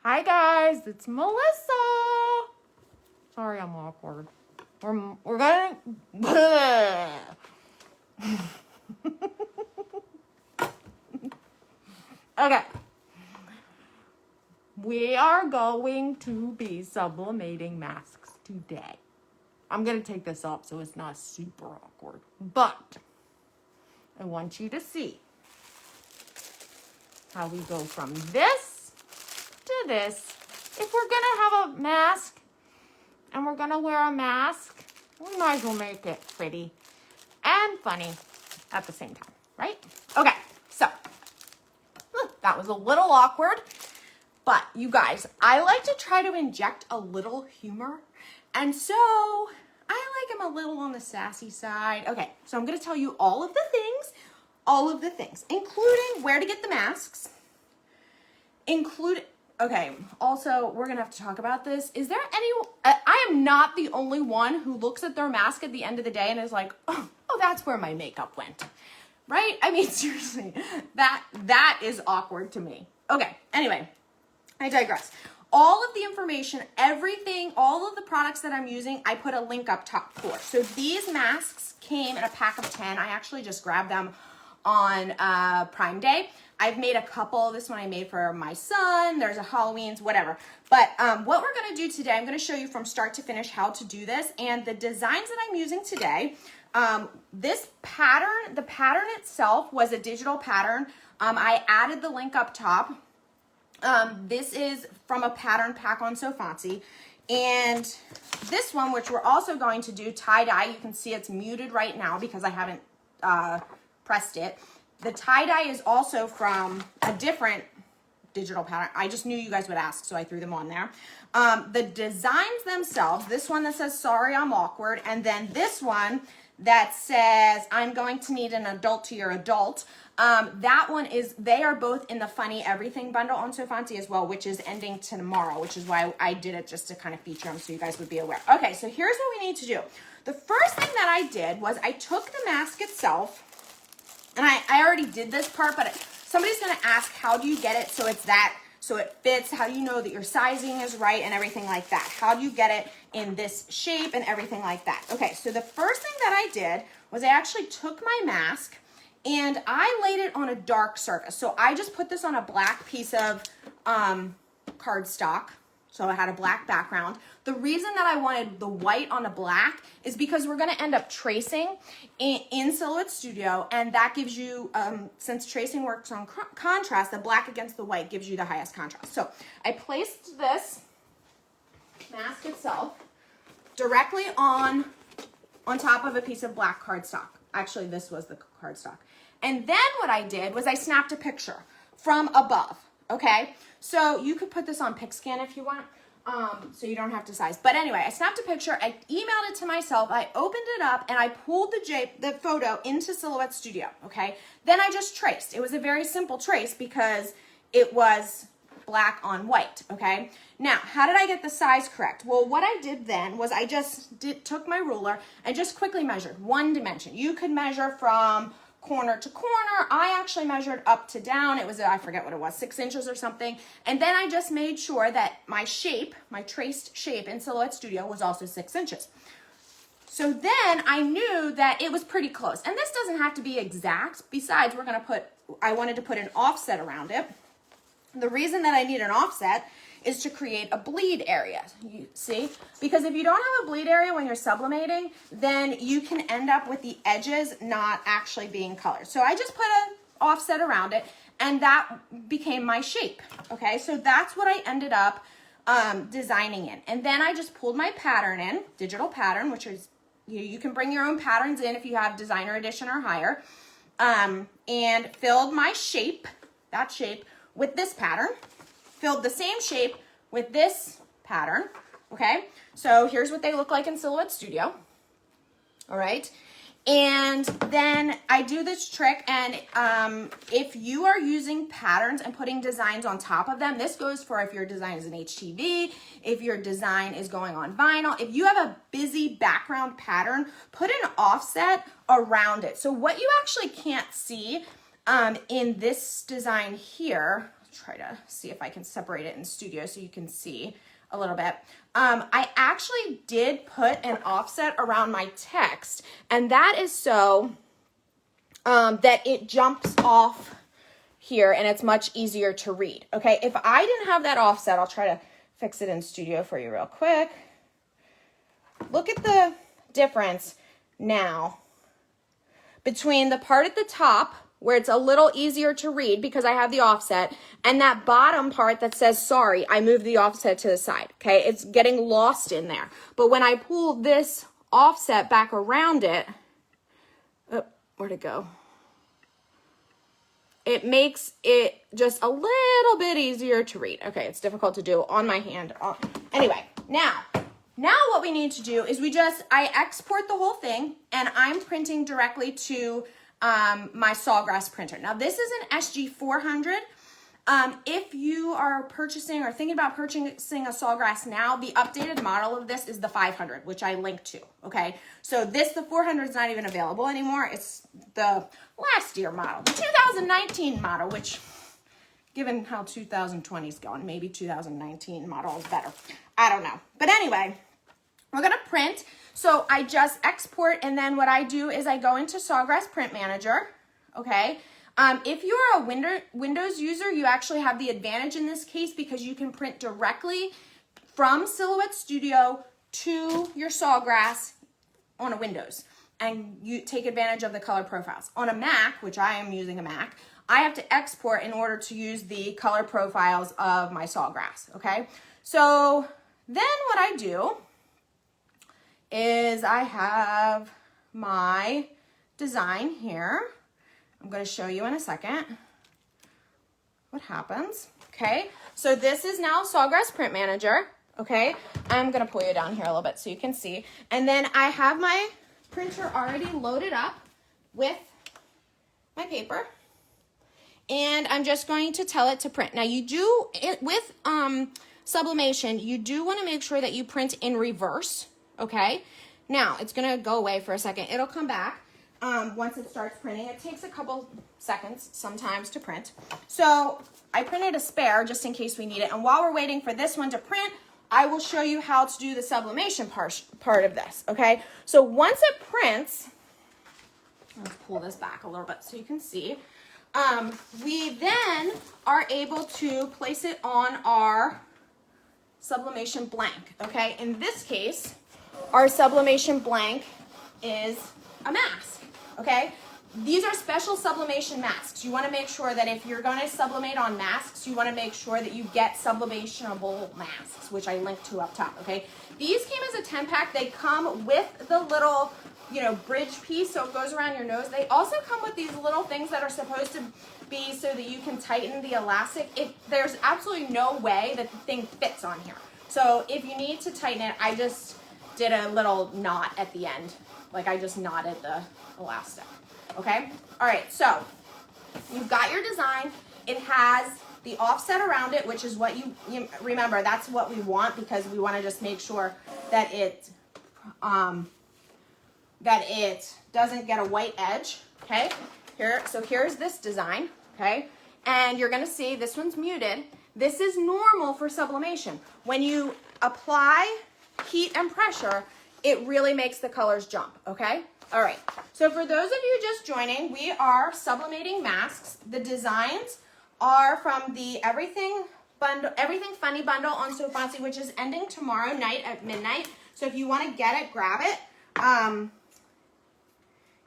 Hi guys, it's Melissa. Sorry, I'm awkward. We're gonna. Okay. We are going to be sublimating masks today. I'm gonna take this up so it's not super awkward, but I want you to see how we go from this to this. If we're gonna have a mask and we're gonna wear a mask, we might as well make it pretty and funny at the same time, right? Okay, so that was a little awkward, but you guys, I like to try to inject a little humor, and so I like him a little on the sassy side. Okay, so I'm gonna tell you all of the things, including where to get the masks, okay, also, we're gonna have to talk about this. Is there I am not the only one who looks at their mask at the end of the day and is like, oh, that's where my makeup went, right? I mean, seriously, that is awkward to me. Okay, anyway, I digress. All of the information, everything, all of the products that I'm using, I put a link up top for. So these masks came in a pack of 10. I actually just grabbed them on Prime Day. I've made a couple. This one I made for my son. There's a Halloween's, whatever. But what we're going to do today, I'm going to show you from start to finish how to do this. And the designs that I'm using today, this pattern, the pattern itself was a digital pattern. I added the link up top. This is from a pattern pack on So Fancy. And this one, which we're also going to do tie-dye, you can see it's muted right now because I haven't pressed it. The tie-dye is also from a different digital pattern. I just knew you guys would ask, so I threw them on there. The designs themselves, this one that says, sorry, I'm awkward, and then this one that says, I'm going to need an adult to your adult. That one is, they are both in the Funny Everything bundle on So Fancy as well, which is ending tomorrow, which is why I did it just to kind of feature them so you guys would be aware. Okay, so here's what we need to do. The first thing that I did was I took the mask itself, and I already did this part, but somebody's going to ask, how do you get it so so it fits? How do you know that your sizing is right and everything like that? How do you get it in this shape and everything like that? Okay, so the first thing that I did was I actually took my mask and I laid it on a dark surface. So I just put this on a black piece of cardstock. So I had a black background. The reason that I wanted the white on a black is because we're gonna end up tracing in Silhouette Studio, and that gives you, since tracing works on contrast, the black against the white gives you the highest contrast. So I placed this mask itself directly on top of a piece of black cardstock. Actually, this was the cardstock. And then what I did was I snapped a picture from above, okay? So you could put this on Picscan if you want, so you don't have to size. But anyway, I snapped a picture, I emailed it to myself, I opened it up, and I pulled the photo into Silhouette Studio, okay? Then I just traced. It was a very simple trace because it was black on white, okay? Now, how did I get the size correct? Well, what I did then was I just took my ruler and just quickly measured one dimension. You could measure from corner to corner. I actually measured up to down. It was, I forget what it was, 6 inches or something. And then I just made sure that my shape, my traced shape in Silhouette Studio was also 6 inches. So then I knew that it was pretty close. And this doesn't have to be exact. Besides, I wanted to put an offset around it. The reason that I need an offset is to create a bleed area, you see? Because if you don't have a bleed area when you're sublimating, then you can end up with the edges not actually being colored. So I just put an offset around it, and that became my shape, okay? So that's what I ended up designing in. And then I just pulled my pattern in, digital pattern, which is, you can bring your own patterns in if you have designer edition or higher, and filled my shape, that shape, with this pattern, filled the same shape with this pattern, okay? So here's what they look like in Silhouette Studio, all right? And then I do this trick, and if you are using patterns and putting designs on top of them, this goes for if your design is an HTV, if your design is going on vinyl, if you have a busy background pattern, put an offset around it. So what you actually can't see in this design here, try to see if I can separate it in studio so you can see a little bit. I actually did put an offset around my text, and that is so that it jumps off here and it's much easier to read. Okay, if I didn't have that offset, I'll try to fix it in studio for you real quick. Look at the difference now between the part at the top where it's a little easier to read because I have the offset, and that bottom part that says sorry, I moved the offset to the side, okay? It's getting lost in there. But when I pull this offset back around it, oh, where'd it go? It makes it just a little bit easier to read. Okay, it's difficult to do on my hand. Anyway, now what we need to do is I export the whole thing, and I'm printing directly to my Sawgrass printer. Now this is an SG400. If you are purchasing or thinking about purchasing a Sawgrass now, the updated model of this is the 500, which I linked to, okay? So the 400 is not even available anymore. It's the last year model, the 2019 model, which given how 2020 is going, maybe 2019 model is better. I don't know. But anyway, we're gonna print. So I just export, and then what I do is I go into Sawgrass Print Manager, okay? If you're a Windows user, you actually have the advantage in this case because you can print directly from Silhouette Studio to your Sawgrass on a Windows, and you take advantage of the color profiles. On a Mac, which I am using a Mac, I have to export in order to use the color profiles of my Sawgrass, okay? So then what I do is I have my design here. I'm going to show you in a second what happens. Okay, so this is now Sawgrass Print Manager. Okay, I'm going to pull you down here a little bit so you can see. And then I have my printer already loaded up with my paper. And I'm just going to tell it to print. Now you do, with sublimation, you do want to make sure that you print in reverse. Okay, now it's going to go away for a second. It'll come back once it starts printing. It takes a couple seconds sometimes to print. So I printed a spare just in case we need it. And while we're waiting for this one to print, I will show you how to do the sublimation part of this. Okay, so once it prints, let's pull this back a little bit so you can see. We then are able to place it on our sublimation blank. Okay, in this case, our sublimation blank is a mask, okay? These are special sublimation masks. You want to make sure that if you're going to sublimate on masks, you want to make sure that you get sublimationable masks, which I linked to up top, okay? These came as a 10-pack. They come with the little, bridge piece so it goes around your nose. They also come with these little things that are supposed to be so that you can tighten the elastic. There's absolutely no way that the thing fits on here. So if you need to tighten it, I just did a little knot at the end. Like I just knotted the elastic, okay? All right, so you've got your design. It has the offset around it, which is what you remember, that's what we want because we want to just make sure that it doesn't get a white edge, okay? Here's this design, okay? And you're gonna see this one's muted. This is normal for sublimation. When you apply heat and pressure, it really makes the colors jump, okay? All right, so for those of you just joining, we are sublimating masks. The designs are from the Everything Funny bundle on So Fancy, which is ending tomorrow night at midnight. So if you want to get it, grab it.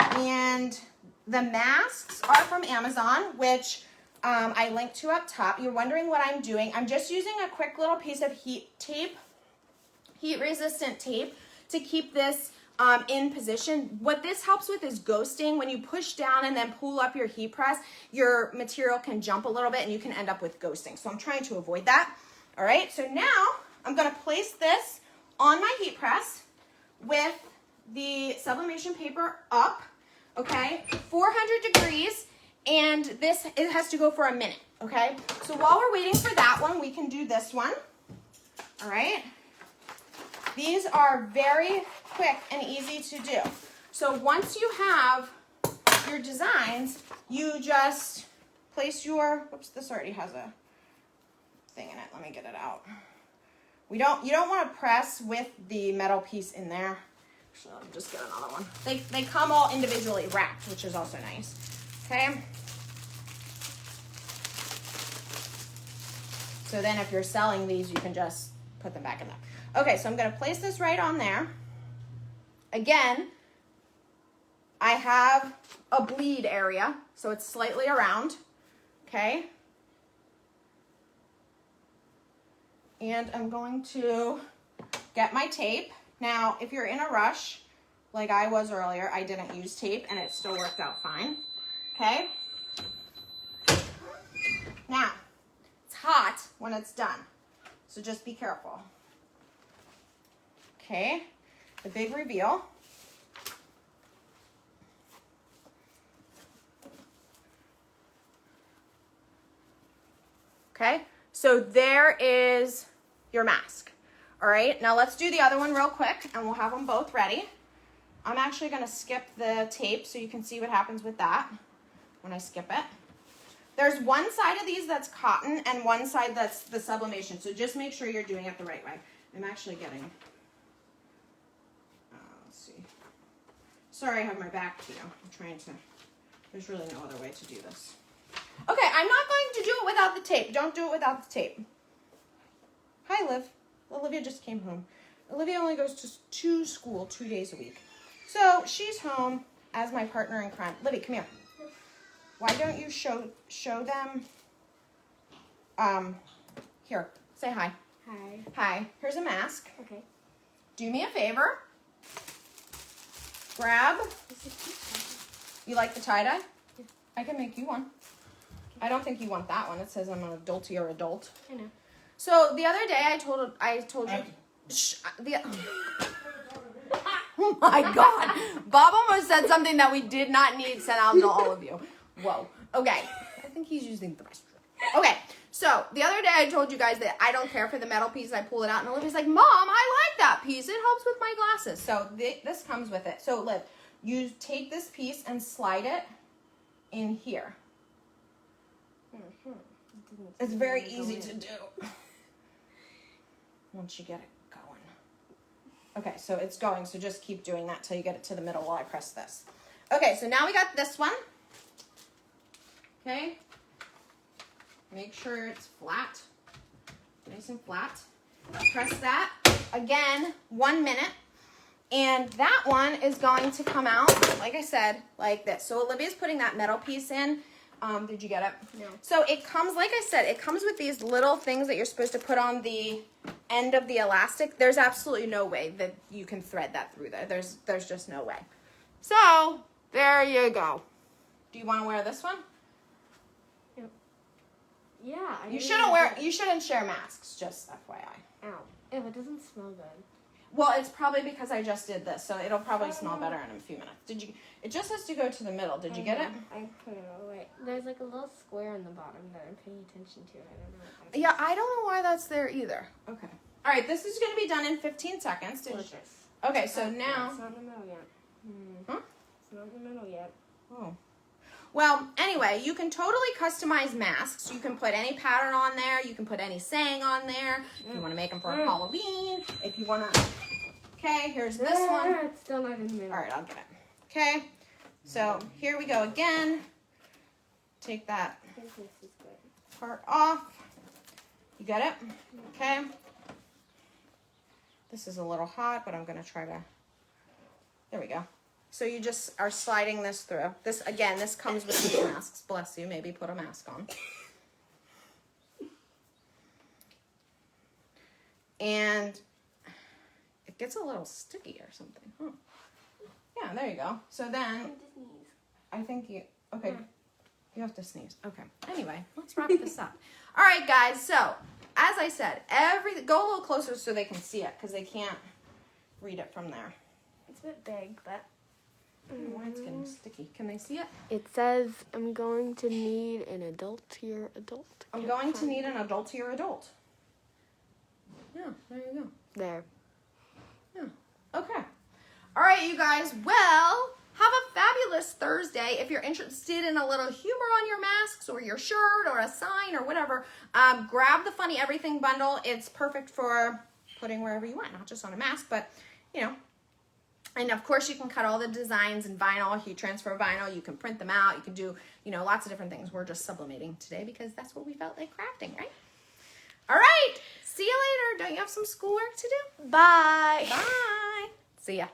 And the masks are from Amazon, which I linked to up top. You're wondering what I'm doing. I'm just using a quick little piece of heat resistant tape to keep this in position. What this helps with is ghosting. When you push down and then pull up your heat press, your material can jump a little bit and you can end up with ghosting. So I'm trying to avoid that. All right, so now I'm gonna place this on my heat press with the sublimation paper up, okay, 400 degrees, and it has to go for a minute, okay? So while we're waiting for that one, we can do this one, all right? These are very quick and easy to do. So once you have your designs, you just place your, whoops, this already has a get it out. You don't want to press with the metal piece in there. So I'll just get another one. They come all individually wrapped, which is also nice. Okay. So then if you're selling these, you can just put them back in there. Okay, so I'm going to place this right on there. Again, I have a bleed area, so it's slightly around. Okay. And I'm going to get my tape. Now, if you're in a rush, like I was earlier, I didn't use tape and it still worked out fine. Okay? Now, it's hot when it's done, so just be careful. Okay, the big reveal. Okay, so there is your mask. All right, now let's do the other one real quick and we'll have them both ready. I'm actually gonna skip the tape so you can see what happens with that when I skip it. There's one side of these that's cotton and one side that's the sublimation, so just make sure you're doing it the right way. I'm actually getting, let's see. Sorry I have my back to you. I'm trying to, there's really no other way to do this. Okay, I'm not going to do it without the tape. Don't do it without the tape. Hi, Liv. Olivia just came home. Olivia only goes to school 2 days a week. So she's home as my partner in crime. Livy, come here. Why don't you show them? Here, say hi. Hi. Hi. Here's a mask. Okay. Do me a favor. Grab. You like the tie-dye? Yeah. I can make you one. I don't think you want that one. It says I'm an adultier adult. I know. So the other day I told you. Oh my God. Bob almost said something that we did not need sent out to all of you. Whoa. Okay. I think he's using the restroom. Okay. So the other day I told you guys that I don't care for the metal piece. I pull it out and Olivia's like, Mom, I like that piece. It helps with my glasses. So this comes with it. So Liv, you take this piece and slide it in here. It's very easy to do once you get it going. Okay, so it's going, so just keep doing that till you get it to the middle while I press this. Okay, so now we got this one. Okay, make sure it's flat, nice and flat. Press that, again, 1 minute. And that one is going to come out, like I said, like this. So Olivia's putting that metal piece in. Did you get it? No. So it comes, like I said, it comes with these little things that you're supposed to put on the end of the elastic. There's absolutely no way that you can thread that through there. There's just no way. So there you go. Do you want to wear this one? Yeah. You shouldn't share masks, just FYI. Ow. Ew, it doesn't smell good. Well, it's probably because I just did this, so it'll probably smell better in a few minutes. It just has to go to the middle. Did you get it? I put it away. There's like a little square in the bottom that I'm paying attention to. I don't know what that Yeah, I don't know why that's there either. Okay. All right, this is going to be done in 15 seconds. Okay, so now... It's not in the middle yet. Huh? It's not in the middle yet. Oh. Well, anyway, you can totally customize masks. You can put any pattern on there. You can put any saying on there. If you want to make them for Halloween. If you want to... Okay, here's this one. It's still not in the middle. All right, I'll get it. Okay, so here we go again. Take that I think this is good. part off. You got it? Okay. This is a little hot, but I'm going to try to... There we go. So you just are sliding this through. This, again, this comes with these masks. Bless you. Maybe put a mask on. And it gets a little sticky or something. Huh. Yeah, there you go. So then, I think you... Okay. You have to sneeze. Okay. Anyway, let's wrap this up. All right, guys. So, as I said, go a little closer so they can see it because they can't read it from there. It's a bit big, but... Why it's getting sticky. Can they see it? It says, I'm going to need an adultier adult. I'm going to need an adultier adult. Yeah, there you go. There. Yeah. Okay. All right, you guys. Well, Have a fabulous Thursday. If you're interested in a little humor on your masks or your shirt or a sign or whatever, grab the Funny Everything bundle. It's perfect for putting wherever you want, not just on a mask, but, you know. And of course you can cut all the designs in vinyl, heat transfer vinyl, you can print them out, you can do, you know, lots of different things. We're just sublimating today because that's what we felt like crafting, right? All right, see you later. Don't you have some schoolwork to do? Bye. Bye. See ya.